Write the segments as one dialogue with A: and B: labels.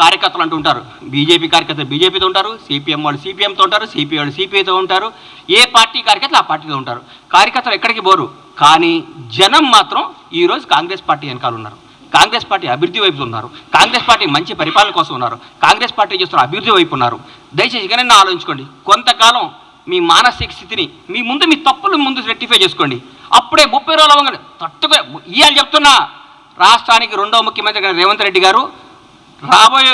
A: కార్యకర్తలు అంటూ ఉంటారు. బీజేపీ కార్యకర్తలు బీజేపీతో ఉంటారు, సిపిఎం వాళ్ళు సిపిఎంతో ఉంటారు, సిపిఐ వాళ్ళు సిపిఐతో ఉంటారు, ఏ పార్టీ కార్యకర్తలు ఆ పార్టీతో ఉంటారు. కార్యకర్తలు ఎక్కడికి పోరు. కానీ జనం మాత్రం ఈరోజు కాంగ్రెస్ పార్టీ వెనకాల ఉన్నారు. కాంగ్రెస్ పార్టీ అభివృద్ధి వైపు ఉన్నారు. కాంగ్రెస్ పార్టీ మంచి పరిపాలన కోసం ఉన్నారు. కాంగ్రెస్ పార్టీ చేస్తున్న అభివృద్ధి వైపు ఉన్నారు. దయచేసి ఇకనైనా ఆలోచించుకోండి. కొంతకాలం మీ మానసిక స్థితిని మీ తప్పులు ముందు రెక్టిఫై చేసుకోండి. అప్పుడే 30 రోజుల అవ్వగానే ఇవాళ చెప్తున్నా, రాష్ట్రానికి రెండవ ముఖ్యమంత్రి రేవంత్ రెడ్డి గారు రాబోయే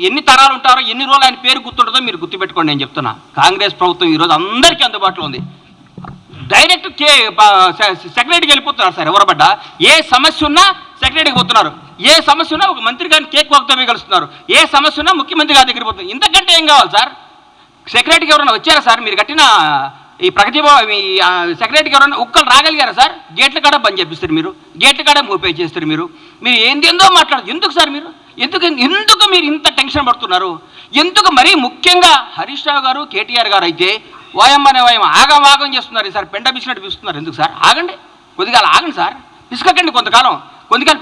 A: ఎన్ని తరాలు ఉంటారో, ఎన్ని రోజులు ఆయన పేరు గుర్తుంటుందో మీరు గుర్తుపెట్టుకోండి. నేను చెప్తున్నా, కాంగ్రెస్ ప్రభుత్వం ఈరోజు అందరికీ అందుబాటులో ఉంది. డైరెక్ట్ సెక్రటరీకి వెళ్ళిపోతున్నారు సార్. ఎవరు పడ్డా ఏ సమస్య ఉన్నా సెక్రటరీకి పోతున్నారు. ఏ సమస్య ఉన్నా ఒక మంత్రి గారిని కేక్ వాక్తో కలుస్తున్నారు. ఏ సమస్య ఉన్నా ముఖ్యమంత్రి గారి దగ్గరికి పోతున్నారు. ఇంతకంటే ఏం కావాలి సార్? సెక్రటరీకి ఎవరైనా వచ్చారా సార్? మీరు కట్టిన ఈ ప్రగతి సెక్రటరీకి ఎవరైనా ఒక్కరు రాగలిగారా సార్? గేట్ల కాడ బంద్ చేపిస్తారు మీరు, గేట్ల కాడ మూపే చేస్తారు మీరు. మీరు ఏందో మాట్లాడదు. ఎందుకు సార్ మీరు ఎందుకు మీరు ఇంత టెన్షన్ పడుతున్నారు? ఎందుకు? మరీ ముఖ్యంగా హరీష్ రావు గారు, కేటీఆర్ గారు అయితే వాయమ్మనే వాయం ఆగం చేస్తున్నారు సార్. పెండ బిసినట్టు పిలుస్తున్నారు. ఎందుకు సార్? ఆగండి, కొద్దిగా ఆగండి సార్. పిసుకకండి కొంతకాలం.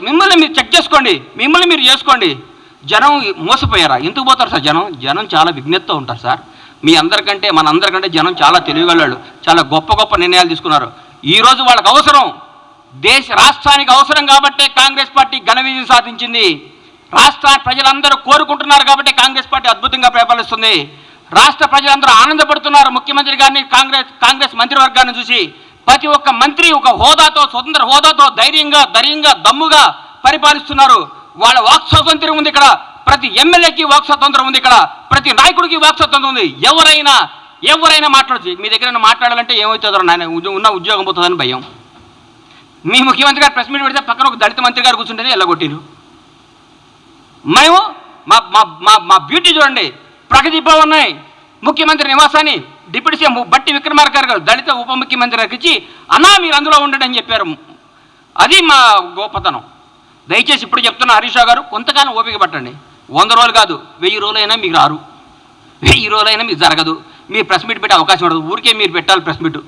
A: మిమ్మల్ని మీరు చెక్ చేసుకోండి, మిమ్మల్ని మీరు చేసుకోండి. జనం మోసపోయారా? ఎందుకు పోతారు సార్? జనం చాలా విజ్ఞతతో ఉంటారు సార్. మీ అందరికంటే మనందరికంటే జనం చాలా తెలివిగలవాళ్ళు. చాలా గొప్ప నిర్ణయాలు తీసుకున్నారు. ఈరోజు వాళ్ళకి అవసరం, రాష్ట్రానికి అవసరం కాబట్టే కాంగ్రెస్ పార్టీ ఘన విజయం సాధించింది. రాష్ట్ర ప్రజలందరూ కోరుకుంటున్నారు కాబట్టి కాంగ్రెస్ పార్టీ అద్భుతంగా పరిపాలిస్తుంది. రాష్ట్ర ప్రజలందరూ ఆనందపడుతున్నారు ముఖ్యమంత్రి గారిని, కాంగ్రెస్ మంత్రివర్గాన్ని చూసి. ప్రతి ఒక్క మంత్రి ఒక హోదాతో, స్వతంత్ర హోదాతో ధైర్యంగా దమ్ముగా పరిపాలిస్తున్నారు. వాళ్ళ వాక్ స్వాతంత్ర్యం ఉంది ఇక్కడ. ప్రతి ఎమ్మెల్యేకి వాక్ స్వాతంత్రం ఉంది ఇక్కడ. ప్రతి నాయకుడికి వాక్ స్వాతంత్రం ఉంది. ఎవరైనా మాట్లాడచ్చు. మీ దగ్గర మాట్లాడాలంటే ఏమవుతుందో నాయన, ఉన్న ఉద్యోగం పోతుందని భయం. మీ ముఖ్యమంత్రి గారు ప్రెస్ మీట్ పెడితే పక్కన ఒక దళిత మంత్రి గారు కూర్చుంటేనే ఎల్లగొట్టిరు. మేము మా బ్యూటీ చూడండి. ప్రగతి భవన్ ముఖ్యమంత్రి నివాసాన్ని డిప్యూటీ సీఎం బట్టి విక్రమార్క గారు దళిత ఉప ముఖ్యమంత్రి గారికి ఇచ్చి, అన్నా మీరు అందులో ఉండండి అని చెప్పారు. అది మా గొప్పతనం. దయచేసి ఇప్పుడు చెప్తున్న హరీష్ రావు గారు, కొంతకాలం ఓపిక పట్టండి. 100 రోజులు కాదు, 1000 రోజులైనా మీకు రారు, 1000 రోజులైనా మీకు జరగదు. మీరు ప్రెస్ మీట్ పెట్టే అవకాశం ఉండదు. ఊరికే మీరు పెట్టాలి ప్రెస్ మీట్.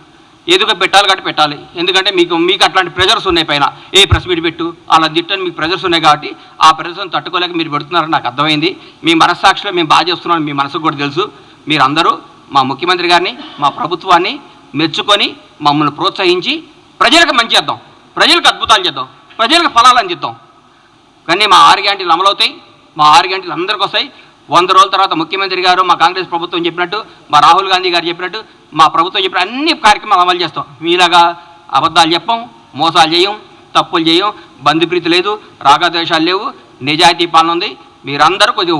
A: ఏదో పెట్టాలి కాబట్టి పెట్టాలి. ఎందుకంటే మీకు అట్లాంటి ప్రెజర్స్ ఉన్నాయి పైన. ఏ ప్రెస్ మీట్ పెట్టు అలా తిట్టని మీకు ప్రెజర్స్ ఉన్నాయి కాబట్టి ఆ ప్రెజర్స్ని తట్టుకోలేక మీరు పెడుతున్నారని నాకు అర్థమైంది. మీ మనస్సాక్షిలో మేము బాగా చేస్తున్నాం, మీ మనసుకు కూడా తెలుసు. మీరందరూ మా ముఖ్యమంత్రి గారిని, మా ప్రభుత్వాన్ని మెచ్చుకొని మమ్మల్ని ప్రోత్సహించి ప్రజలకు మంచి చేద్దాం, ప్రజలకు అద్భుతాలు చేద్దాం, ప్రజలకు ఫలాలు అందిద్దాం. కానీ మా 6 గ్యారెంటీలు అమలవుతాయి. మా 6 గ్యారెంటీలు అందరికీ వస్తాయి. 100 రోజుల తర్వాత ముఖ్యమంత్రి గారు, మా కాంగ్రెస్ ప్రభుత్వం చెప్పినట్టు, మా రాహుల్ గాంధీ గారు చెప్పినట్టు, మా ప్రభుత్వం చెప్పిన అన్ని కార్యక్రమాలు అమలు చేస్తాం. మీలాగా అబద్ధాలు చెప్పం, మోసాలు చేయం, తప్పులు చేయం, బంధుప్రీతి లేదు, రాగద్వేషాలు లేవు, నిజాయితీ పాలన ఉంది. మీరందరూ కొద్దిగా